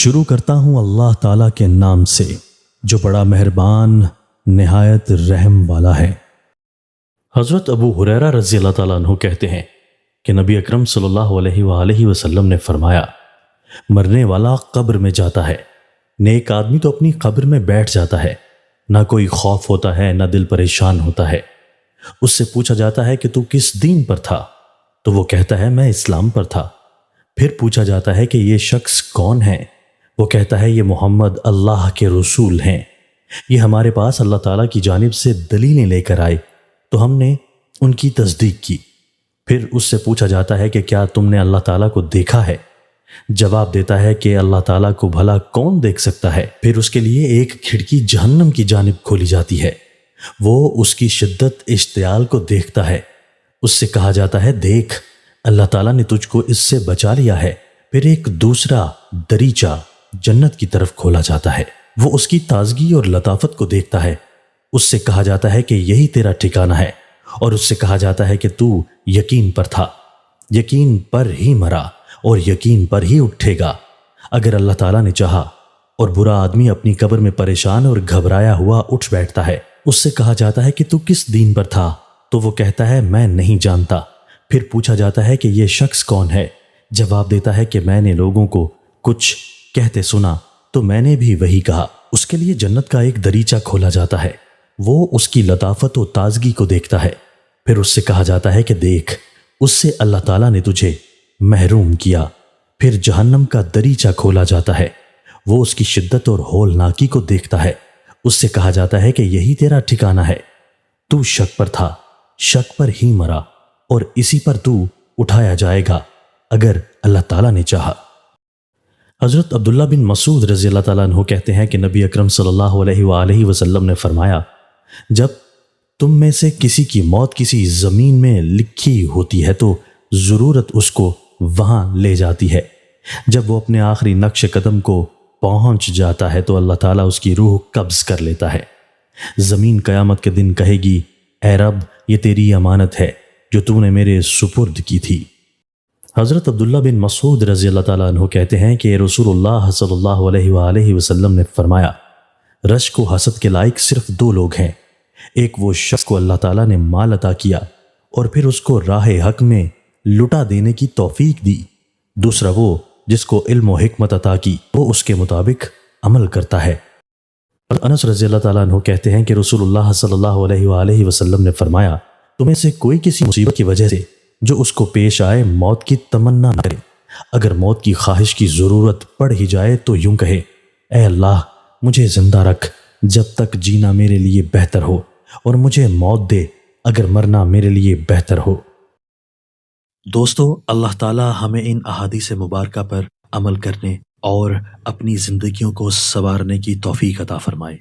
شروع کرتا ہوں اللہ تعالیٰ کے نام سے جو بڑا مہربان نہایت رحم والا ہے۔ حضرت ابو ہریرہ رضی اللہ تعالیٰ عنہ کہتے ہیں کہ نبی اکرم صلی اللہ علیہ وآلہ وسلم نے فرمایا، مرنے والا قبر میں جاتا ہے، نیک آدمی تو اپنی قبر میں بیٹھ جاتا ہے، نہ کوئی خوف ہوتا ہے نہ دل پریشان ہوتا ہے۔ اس سے پوچھا جاتا ہے کہ تو کس دین پر تھا؟ تو وہ کہتا ہے میں اسلام پر تھا۔ پھر پوچھا جاتا ہے کہ یہ شخص کون ہے؟ وہ کہتا ہے یہ محمد اللہ کے رسول ہیں، یہ ہمارے پاس اللہ تعالیٰ کی جانب سے دلیلیں لے کر آئے تو ہم نے ان کی تصدیق کی۔ پھر اس سے پوچھا جاتا ہے کہ کیا تم نے اللہ تعالیٰ کو دیکھا ہے؟ جواب دیتا ہے کہ اللہ تعالیٰ کو بھلا کون دیکھ سکتا ہے؟ پھر اس کے لیے ایک کھڑکی جہنم کی جانب کھولی جاتی ہے، وہ اس کی شدت اشتعال کو دیکھتا ہے۔ اس سے کہا جاتا ہے دیکھ اللہ تعالیٰ نے تجھ کو اس سے بچا لیا ہے۔ پھر ایک دوسرا دریچہ جنت کی طرف کھولا جاتا ہے، وہ اس کی تازگی اور لطافت کو دیکھتا ہے۔ اس سے کہا جاتا ہے کہ یہی تیرا ٹھکانہ ہے، اور اس سے کہا جاتا ہے کہ تو یقین پر تھا، یقین پر ہی مرا اور یقین پر ہی اٹھے گا اگر اللہ تعالیٰ نے چاہا۔ اور برا آدمی اپنی قبر میں پریشان اور گھبرایا ہوا اٹھ بیٹھتا ہے۔ اس سے کہا جاتا ہے کہ تو کس دین پر تھا؟ تو وہ کہتا ہے میں نہیں جانتا۔ پھر پوچھا جاتا ہے کہ یہ شخص کون ہے؟ جواب دیتا ہے کہ میں نے لوگوں کو کچھ کہتے سنا تو میں نے بھی وہی کہا۔ اس کے لیے جنت کا ایک دریچہ کھولا جاتا ہے، وہ اس کی لطافت و تازگی کو دیکھتا ہے۔ پھر اس سے کہا جاتا ہے کہ دیکھ اس سے اللہ تعالیٰ نے تجھے محروم کیا۔ پھر جہنم کا دریچہ کھولا جاتا ہے، وہ اس کی شدت اور ہولناکی کو دیکھتا ہے۔ اس سے کہا جاتا ہے کہ یہی تیرا ٹھکانہ ہے، تو شک پر تھا، شک پر ہی مرا اور اسی پر تو اٹھایا جائے گا اگر اللہ تعالیٰ نے چاہا۔ حضرت عبداللہ بن مسعود رضی اللہ تعالیٰ عنہ کہتے ہیں کہ نبی اکرم صلی اللہ علیہ وآلہ وسلم نے فرمایا، جب تم میں سے کسی کی موت کسی زمین میں لکھی ہوتی ہے تو ضرورت اس کو وہاں لے جاتی ہے۔ جب وہ اپنے آخری نقش قدم کو پہنچ جاتا ہے تو اللہ تعالیٰ اس کی روح قبض کر لیتا ہے۔ زمین قیامت کے دن کہے گی، اے رب یہ تیری امانت ہے جو تو نے میرے سپرد کی تھی۔ حضرت عبداللہ بن مسعود رضی اللہ تعالیٰ عنہ کہتے ہیں کہ رسول اللہ صلی اللہ علیہ وآلہ وسلم نے فرمایا، رشک و حسد کے لائق صرف دو لوگ ہیں، ایک وہ شخص کو اللہ تعالیٰ نے مال عطا کیا اور پھر اس کو راہ حق میں لٹا دینے کی توفیق دی، دوسرا وہ جس کو علم و حکمت عطا کی، وہ اس کے مطابق عمل کرتا ہے۔ انس رضی اللہ تعالیٰ عنہ کہتے ہیں کہ رسول اللہ صلی اللہ علیہ وآلہ وسلم نے فرمایا، تمہیں سے کوئی کسی مصیبت کی وجہ سے جو اس کو پیش آئے موت کی تمنا نہ کرے، اگر موت کی خواہش کی ضرورت پڑ ہی جائے تو یوں کہے، اے اللہ مجھے زندہ رکھ جب تک جینا میرے لیے بہتر ہو، اور مجھے موت دے اگر مرنا میرے لیے بہتر ہو۔ دوستو، اللہ تعالی ہمیں ان احادیث مبارکہ پر عمل کرنے اور اپنی زندگیوں کو سنوارنے کی توفیق عطا فرمائے۔